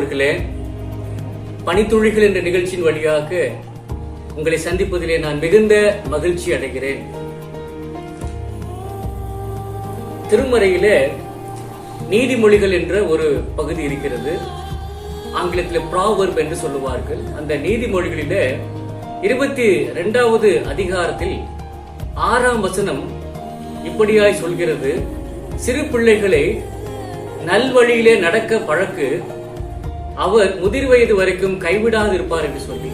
அன்புக்குரியவர்களே, பனித்துளிகள் என்ற நிகழ்ச்சியின் வழியாக உங்களை சந்திப்பதிலே நான் மிகுந்த மகிழ்ச்சி அடைகிறேன். திருமறையிலே நீதிமொழிகள் என்ற ஒரு பகுதி இருக்கிறது. ஆங்கிலத்தில் ப்ராவர்ப் என்று சொல்லுவார்கள். அந்த நீதிமொழிகளிலே 22வது அதிகாரத்தில் 6ஆம் வசனம் இப்படியாய் சொல்கிறது: சிறு பிள்ளைகளை நல்வழியிலே நடக்க பழக்கு, அவர் முதிர் வயது வரைக்கும் கைவிடாது இருப்பார் என்று சொல்லி.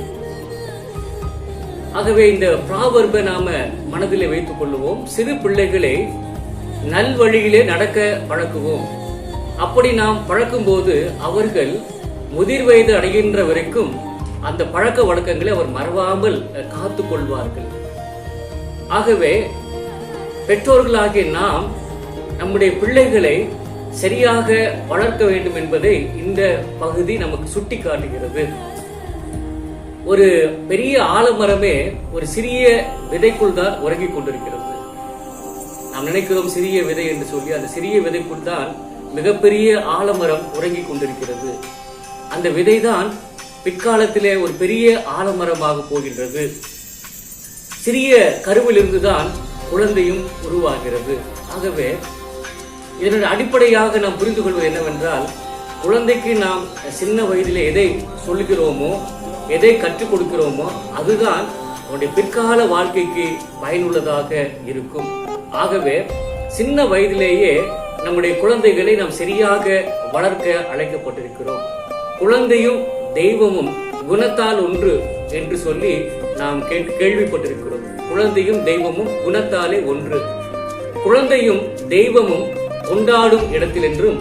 ஆகவே இந்த ப்ராவர்பை நாம மனதிலே வைத்துக் கொள்ளுவோம். சிறு பிள்ளைகளை நல்வழியிலே நடக்க பழக்குவோம். அப்படி நாம் பழக்கும் போது அவர்கள் முதிர் வயது அடைகின்ற வரைக்கும் அந்த பழக்க வழக்கங்களை அவர் மறவாமல் காத்துக் கொள்வார்கள். ஆகவே பெற்றோர்களாகிய நாம் நம்முடைய பிள்ளைகளை சரியாக வளர்க்க வேண்டும் என்பதை இந்த பகுதி நமக்கு சுட்டி காட்டுகிறது. ஒரு பெரிய ஆலமரமே ஒரு சிறிய விதைக்குள் தான் உறங்கிக் கொண்டிருக்கிறது. நாம் நினைக்கிறோம் சிறிய விதை என்று சொல்லி. அந்த சிறிய விதைக்குள் தான் மிகப்பெரிய ஆலமரம் உறங்கிக் கொண்டிருக்கிறது. அந்த விதைதான் பிற்காலத்திலே ஒரு பெரிய ஆலமரமாக போகின்றது. சிறிய கருவிலிருந்துதான் குழந்தையும் உருவாகிறது. ஆகவே இதனுடைய அடிப்படையாக நாம் புரிந்து கொள்வது என்னவென்றால், குழந்தைக்கு நாம் சின்ன வயதிலே எதை சொல்லுகிறோமோ, எதை கற்றுக் கொடுக்கிறோமோ, அதுதான் அவருடைய பிற்கால வாழ்க்கைக்கு பயனுள்ளதாக இருக்கும். ஆகவே சின்ன வயதிலேயே நம்முடைய குழந்தைகளை நாம் சரியாக வளர்க்க அழைக்கப்பட்டிருக்கிறோம். குழந்தையும் தெய்வமும் குணத்தால் ஒன்று என்று சொல்லி நாம் கேள்விப்பட்டிருக்கிறோம். குழந்தையும் தெய்வமும் குணத்தாலே ஒன்று. குழந்தையும் தெய்வமும் கொண்டாடும் இடத்தில் என்றும்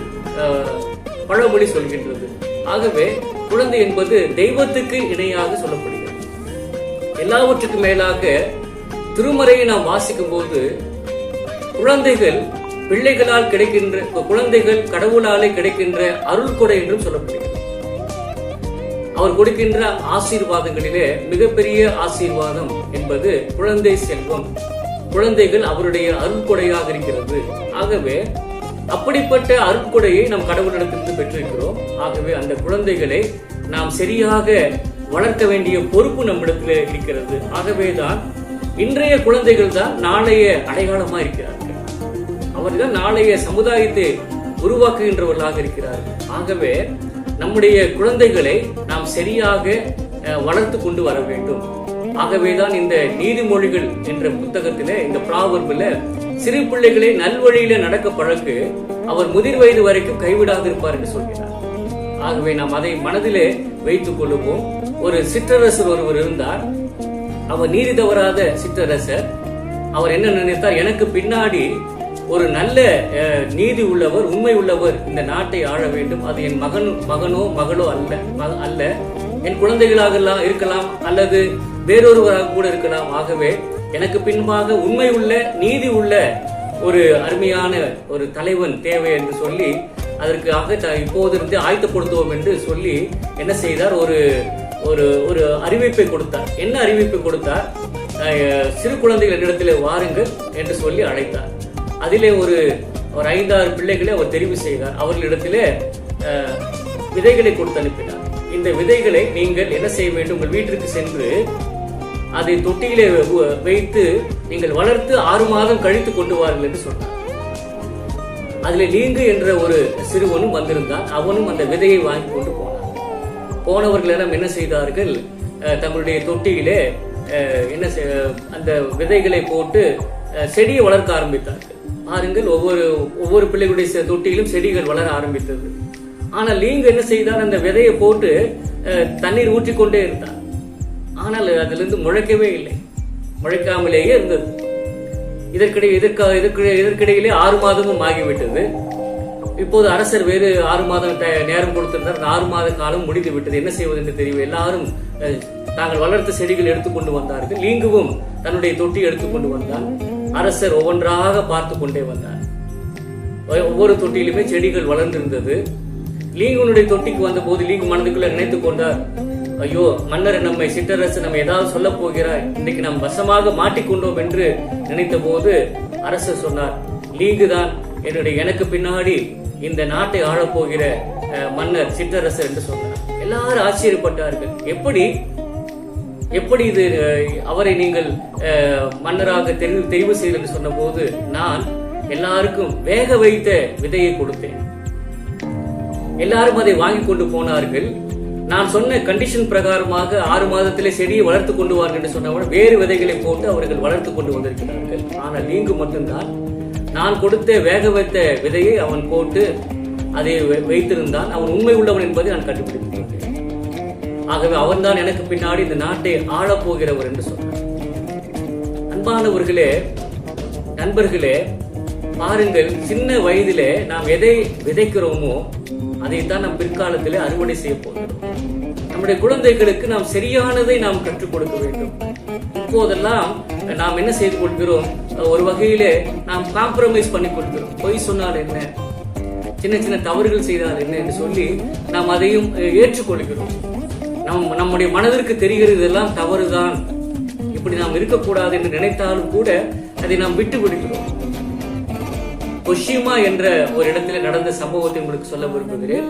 பழமொழி சொல்கின்றது. ஆகவே குழந்தை என்பது தெய்வத்துக்கு இணையாக சொல்லப்படுகிறது. எல்லாவற்றுக்கும் மேலாக திருமறையை நாம் வாசிக்கும் போது குழந்தைகள் பிள்ளைகளால் கிடைக்கின்ற, குழந்தைகள் கடவுளாலே கிடைக்கின்ற அருள் கொடை என்றும் சொல்லப்படுகிறது. அவர் கொடுக்கின்ற ஆசீர்வாதங்களிலே மிகப்பெரிய ஆசீர்வாதம் என்பது குழந்தை செல்வம். குழந்தைகள் அவருடைய அருள்கொடையாக இருக்கிறது. ஆகவே அப்படிப்பட்ட அருட்கொடையை நாம் கடவுளிடத்திலிருந்து பெற்றிருக்கிறோம். ஆகவே அந்த குழந்தைகளை நாம் சரியாக வளர்க்க வேண்டிய பொறுப்பு நம்மிடத்தில் இருக்கிறது. ஆகவேதான் இன்றைய குழந்தைகள் தான் நாளைய அடையாளமாக இருக்கிறார்கள். அவர்கள் நாளைய சமுதாயத்தை உருவாக்குகின்றவர்களாக இருக்கிறார்கள். ஆகவே நம்முடைய குழந்தைகளை நாம் சரியாக வளர்த்து கொண்டு வர வேண்டும். ஆகவேதான் இந்த நீதிமொழிகள் என்ற புத்தகத்திலே, இந்த ப்ராவர்பில், சிறு பிள்ளைகளை நல்வழியில நடக்க பழக்கு, அவர் முதிர் வயது வரைக்கும் கைவிடாது இருப்பார் என்று சொல்கிறார். ஆகவே நாம் அதை மனதிலே வைத்துக் கொள்ளுவோம். ஒரு சிற்றரசர் ஒருவர் இருந்தார். அவர் நீதி தவறாத சிற்றரசர். அவர் என்ன நினைத்தார்? எனக்கு பின்னாடி ஒரு நல்ல நீதி உள்ளவர், உண்மை உள்ளவர் இந்த நாட்டை ஆள வேண்டும். அது என் மகனோ மகளோ அல்ல, என் குழந்தைகளாக இருக்கலாம், அல்லது வேறொருவராக கூட இருக்கலாம். ஆகவே எனக்கு பின்பாக உண்மை உள்ள, நீதி உள்ள ஒரு அருமையான ஒரு தலைவன் தேவை என்று சொல்லி அதற்காக இப்போதிருந்து ஆயத்தப்படுத்துவோம் என்று சொல்லி என்ன செய்தார்? ஒரு அறிவிப்பை கொடுத்தார். என்ன அறிவிப்பை கொடுத்தார்? சிறு குழந்தைகள் இடத்திலே வாருங்கள் என்று சொல்லி அழைத்தார். அதிலே ஒரு 5-6 பிள்ளைகளை அவர் தெரிவு செய்தார். அவர்களிடத்திலே விதைகளை கொடுத்து அனுப்பினார். இந்த விதைகளை நீங்கள் என்ன செய்ய வேண்டும்? உங்கள் வீட்டிற்கு சென்று அதை தொட்டியிலே வைத்து நீங்கள் வளர்த்து 6 மாதம் கழித்து கொண்டு வாருங்கள் என்று சொன்னார். அதில் லீங்கு என்ற ஒரு சிறுவனும் வந்திருந்தான். அவனும் அந்த விதையை வாங்கி கொண்டு போனார். போனவர்களிடம் என்ன செய்தார்கள்? தங்களுடைய தொட்டியிலே அந்த விதைகளை போட்டு செடியை வளர்க்க ஆரம்பித்தார்கள். பாருங்கள், ஒவ்வொரு பிள்ளைகளுடைய தொட்டியிலும் செடிகள் வளர ஆரம்பித்தது. ஆனால் லீங்கு என்ன செய்தார்? அந்த விதையை போட்டு தண்ணீர் ஊற்றிக்கொண்டே இருந்தார். ஆனால் அதிலிருந்து முளைக்கவே இல்லை, முளைக்காமலேயே இருந்தது. இதற்கிடையிலே 6 மாதமும் ஆகிவிட்டது. இப்போது அரசர் வேறு 6 மாதம் நேரம் கொடுத்திருந்தார். 6 மாத காலம் முடிந்து விட்டது. என்ன செய்வது என்று தெரியவில்லை. எல்லாரும் தாங்கள் வளர்த்த செடிகள் எடுத்துக்கொண்டு வந்தார்கள். லீங்குவும் தன்னுடைய தொட்டி எடுத்துக்கொண்டு வந்தார். அரசர் ஒவ்வொன்றாக பார்த்து கொண்டே வந்தார். ஒவ்வொரு தொட்டியிலுமே செடிகள் வளர்ந்திருந்தது. லீங்குனுடைய தொட்டிக்கு வந்த போது லீங்கு மனதுக்குள்ள நினைத்துக் கொண்டார், ஐயோ மன்னர், நம்மை சிற்றரசு நம்ம ஏதாவது சொல்ல போகிறார், இன்னைக்கு நாம் வசமாக மாட்டிக்கொண்டோம் என்று நினைத்த போது அரசர் சொன்னார், லீங்கு தான் எனக்கு பின்னாடி இந்த நாட்டை ஆளப்போகிற மன்னர் சிற்றரசர் என்று சொன்னார். எல்லாரும் ஆச்சரியப்பட்டார்கள். எப்படி எப்படி இது அவரை நீங்கள் மன்னராக தெரிவு செய்து என்று சொன்ன போது, நான் எல்லாருக்கும் வேக வைத்த விதையை கொடுத்தேன். எல்லாரும் அதை வாங்கி கொண்டு போனார்கள். நான் சொன்ன கண்டிஷன் பிரகாரமாக 6 மாதத்திலே செடியை வளர்த்து கொண்டு வார்கள் என்று சொன்னவுடன் வேறு விதைகளை போட்டு அவர்கள் வளர்த்து கொண்டு வந்திருக்கிறார்கள். ஆனால் நீங்க மட்டும்தான் நான் கொடுத்த வேக வைத்த விதையை அவன் போட்டு அதை வைத்திருந்தான். அவன் உண்மை உள்ளவன் என்பதை நான் கண்டுபிடித்தேன். ஆகவே அவன்தான் எனக்கு பின்னாடி இந்த நாட்டை ஆளப்போகிறவர் என்று சொன்னார். அன்பானவர்களே, நண்பர்களே, பாருங்கள், சின்ன வயதிலே நாம் எதை விதைக்கிறோமோ அதைத்தான் நாம் பிற்காலத்திலே அறுவடை செய்ய போகிறோம். நம்முடைய குழந்தைகளுக்கு நாம் சரியானதை நாம் கற்றுக் கொடுக்க வேண்டும். இப்போதெல்லாம் நாம் என்ன செய்து கொள்கிறோம், ஒரு வகையிலே நாம் காம்ப்ரமைஸ் பண்ணி கொடுக்கிறோம். பொய் சொன்னால் என்ன, சின்ன சின்ன தவறுகள் செய்தால் என்ன என்று சொல்லி நாம் அதையும் ஏற்றுக்கொள்கிறோம். நம்முடைய மனதிற்கு தெரிகிறது இதெல்லாம் தவறுதான், இப்படி நாம் இருக்கக்கூடாது என்று நினைத்தாலும் கூட அதை நாம் விட்டு விடுகிறோம். கொஷிமா என்ற ஒரு இடத்துல நடந்த சம்பவத்தை உங்களுக்கு சொல்ல விரும்புகிறேன்.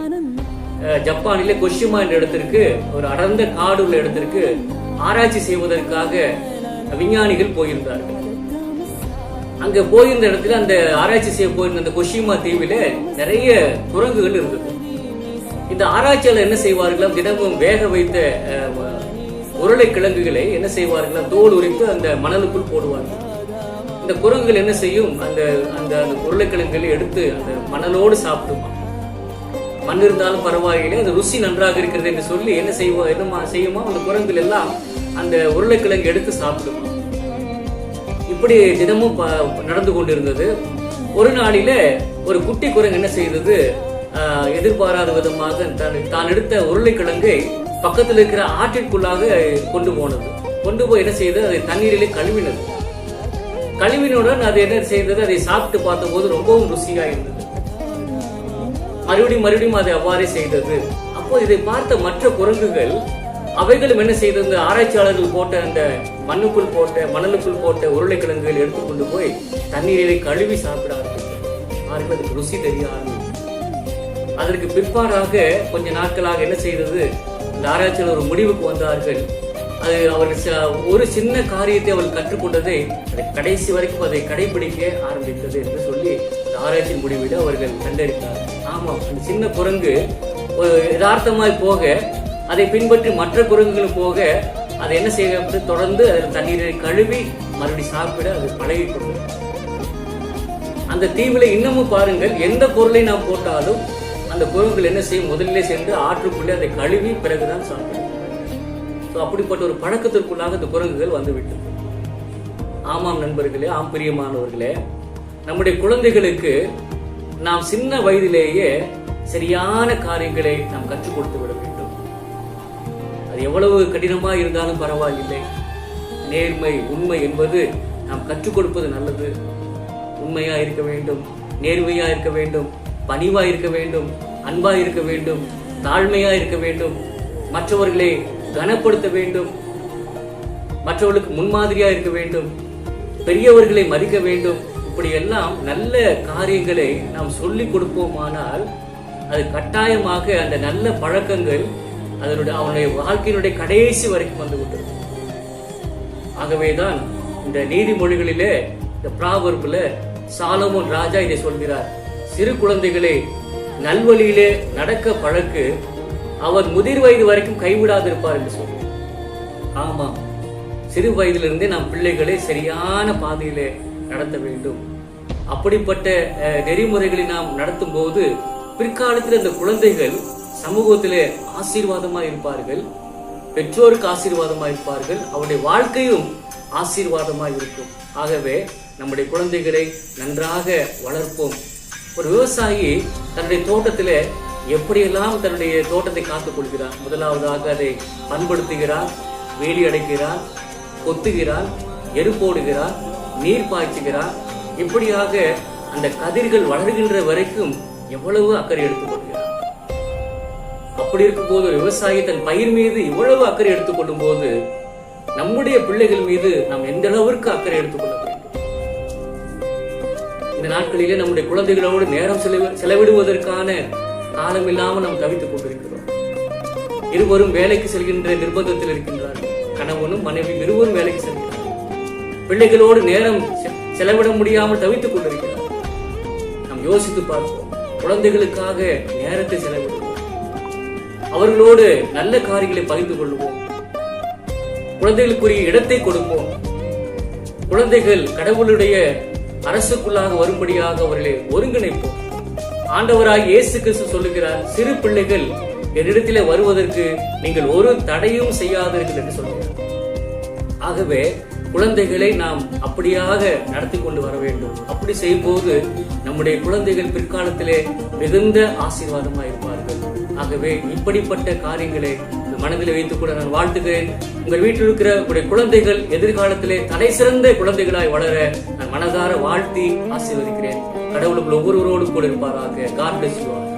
ஜப்பானிலே கொஷிமா என்ற இடத்திற்கு, ஒரு அடர்ந்த காடு உள்ள இடத்திற்கு ஆராய்ச்சி செய்வதற்காக விஞ்ஞானிகள் போயிருந்தார்கள். அங்க போயிருந்த இடத்துல, அந்த ஆராய்ச்சி செய்ய போயிருந்த அந்த கொஷிமா தீவில நிறைய குரங்குகள் இருந்தது. இந்த ஆராய்ச்சியாளர் என்ன செய்வார்களாம், தினமும் வேக வைத்த உருளைக்கிழங்குகளை என்ன செய்வார்களாம், தோல் உரித்து அந்த மணலுக்குள் போடுவார்கள். இந்த குரங்குகள் என்ன செய்யும், அந்த அந்த உருளைக்கிழங்குகளை எடுத்து அந்த மணலோடு சாப்பிடுமா. மண் இருந்தாலும் பரவாயில்லை, அந்த ருசி நன்றாக இருக்கிறது என்று சொல்லி என்ன செய்யுமா, அந்த குரங்குகள் எல்லாம் அந்த உருளைக்கிழங்கு எடுத்து சாப்பிடுமா. இப்படி தினமும் நடந்து கொண்டிருந்தது. ஒரு நாளில ஒரு குட்டி குரங்கு என்ன செய்தது, எதிர்பாராத விதமாக தான் எடுத்த உருளைக்கிழங்கை பக்கத்தில் இருக்கிற ஆற்றிற்குள்ளாக கொண்டு போனது. கொண்டு போய் என்ன செய்தது, அதை தண்ணீரிலே கழுவினது. கழுவினுடன் அது என்ன செய்தது, அதை சாப்பிட்டு பார்த்த போது ரொம்பவும் ருசியா இருந்தது. மறுபடியும் அதை அவ்வாறே செய்தது. அப்போ இதை பார்த்த மற்ற குரங்குகள் அவைகளும் என்ன செய்தது, ஆராய்ச்சியாளர்கள் போட்ட அந்த மணலுக்குள் போட்ட உருளைக்கிழங்குகள் எடுத்துக்கொண்டு போய் தண்ணீரை கழுவி சாப்பிட ஆரம்பித்தது. அதுக்கு ருசி தெரிய ஆரம்பித்தது. அதற்கு பிற்பாடாக கொஞ்ச நாட்களாக என்ன செய்தது, இந்த ஆராய்ச்சியாளர் ஒரு முடிவுக்கு வந்தார்கள். அது அவர்கள் ஒரு சின்ன காரியத்தை அவர்கள் கற்றுக்கொண்டதை கடைசி வரைக்கும் அதை கடைபிடிக்க ஆரம்பித்தது என்று சொல்லி இந்த ஆராய்ச்சியின் முடிவில் அவர்கள் கண்டறிந்தார். ஆமாம், அந்த சின்ன குரங்கு யதார்த்தமாய் போக, அதை பின்பற்றி மற்ற குரங்குகளும் போக, அதை என்ன செய்ய தொடர்ந்து அதில் தண்ணீரை கழுவி மறுபடியும் சாப்பிட அது பழகி கொண்டது. அந்த தீவில இன்னமும் பாருங்கள், எந்த பொருளை நாம் போட்டாலும் அந்த குரங்குகள் என்ன செய்யும், முதலிலே சென்று ஆற்றுக்குள்ளே அதை கழுவி பிறகுதான் சாப்பிடும். அப்படிப்பட்ட ஒரு பழக்கத்திற்குள்ளாக இந்த குரங்குகள் வந்துவிட்டது. ஆமாம் நண்பர்களே, ஆம் பிரியமானவர்களே, நம்முடைய குழந்தைகளுக்கு நாம் சின்ன வயதிலேயே சரியான காரியங்களை நாம் கற்றுக் கொடுத்து விட வேண்டும். அது எவ்வளவு கடினமா இருந்தாலும் பரவாயில்லை. நேர்மை, உண்மை என்பது நாம் கற்றுக் கொடுப்பது நல்லது. உண்மையா இருக்க வேண்டும், நேர்மையா இருக்க வேண்டும், பணிவா இருக்க வேண்டும், அன்பா இருக்க வேண்டும், தாழ்மையா இருக்க வேண்டும், மற்றவர்களை கனப்படுத்த வேண்டும், மற்றவர்களுக்கு முன்மாதிரியா இருக்க வேண்டும், பெரியவர்களை மதிக்க வேண்டும். இப்படி எல்லாம் நல்ல காரியங்களை நாம் சொல்லிக் கொடுப்போமானால் அது கட்டாயமாக அந்த நல்ல பழக்கங்கள் அவனுடைய வாழ்க்கையினுடைய கடைசி வரைக்கும் வந்து விட்டது. ஆகவேதான் இந்த நீதிமொழிகளிலே, இந்த ப்ராவர்பில் சாலமோன் ராஜா இதை சொல்கிறார், சிறு குழந்தைகளை நல்வழியிலே நடக்க பழக்கு, அவர் முதிர் வயது வரைக்கும் கைவிடாதிருப்பார் என்று சொல்லி. ஆமா, சிறு வயதிலிருந்தே நாம் பிள்ளைகளை சரியான பாதையிலே நடத்த வேண்டும். அப்படிப்பட்ட நெறிமுறைகளை நாம் நடத்தும் போது பிற்காலத்தில் இந்த குழந்தைகள் சமூகத்திலே ஆசீர்வாதமா இருப்பார்கள், பெற்றோருக்கு ஆசீர்வாதமா இருப்பார்கள், அவருடைய வாழ்க்கையும் ஆசீர்வாதமா இருக்கும். ஆகவே நம்முடைய குழந்தைகளை நன்றாக வளர்ப்போம். ஒரு விவசாயி தன்னுடைய தோட்டத்திலே எப்படியெல்லாம் தன்னுடைய தோட்டத்தை காத்துக் கொள்கிறான். முதலாவதாக அதை பண்படுத்துகிறான், வேலி அடைக்கிறான், கொத்துகிறான், எரு போடுகிறான், நீர் பாய்ச்சுகிறான். இப்படியாக அந்த கதிர்கள் வளர்கின்ற வரைக்கும் எவ்வளவு அக்கறை எடுத்துக் கொள்கிறான். அப்படி இருக்கும் போது விவசாயி தன் பயிர் மீது இவ்வளவு அக்கறை எடுத்துக் கொள்ளும் போது நம்முடைய பிள்ளைகள் மீது நாம் எந்த அளவிற்கு அக்கறை எடுத்துக்கொள்ள வேண்டும். இந்த நாட்களிலே நம்முடைய குழந்தைகளோடு நேரம் செலவிடுவதற்கான காலம் இல்லாமல் நாம் தவித்துக் கொண்டிருக்கிறோம். இருவரும் வேலைக்கு செல்கின்ற நிர்பந்தத்தில் இருக்கின்றார்கள். கணவனும் மனைவியும் இருவரும் வேலைக்கு செல்கிறார்கள். பிள்ளைகளோடு நேரம் செலவிட முடியாமல் தவித்துக் கொண்டிருக்கிறார்கள். நாம் யோசித்து பார்ப்போம். குழந்தைகளுக்காக நேரத்தை செலவிடுவோம். அவர்களோடு நல்ல காரியங்களை பகிர்ந்து கொள்வோம். குழந்தைகளுக்குரிய இடத்தை கொடுப்போம். குழந்தைகள் கடவுளுடைய அரசுக்குள்ளாக வரும்படியாக அவர்களை ஒருங்கிணைப்போம். ஆண்டவராகிய இயேசு கிறிஸ்து சொல்லுகிறார், சிறு பிள்ளைகள் என்னிடத்திலே வருவதற்கு நீங்கள் ஒரு தடையும் செய்யாதீர்கள் என்று சொல்கிறார். ஆகவே குழந்தைகளை நாம் அப்படியாக நடத்தி கொண்டு வர வேண்டும். அப்படி செய்யும் போது நம்முடைய குழந்தைகள் பிற்காலத்திலே மிகுந்த ஆசீர்வாதமாக இருப்பார்கள். ஆகவே இப்படிப்பட்ட காரியங்களை மனதில் வைத்துக் கூட நான் வாழ்த்துகிறேன். உங்கள் வீட்டில் இருக்கிற உங்களுடைய குழந்தைகள் எதிர்காலத்திலே தலை சிறந்த குழந்தைகளாய் வளர நான் மனதார வாழ்த்தி ஆசீர்வதிக்கிறேன். கடவுள் ஒவ்வொருவரோடு கூட இருப்பாராக. God bless you all.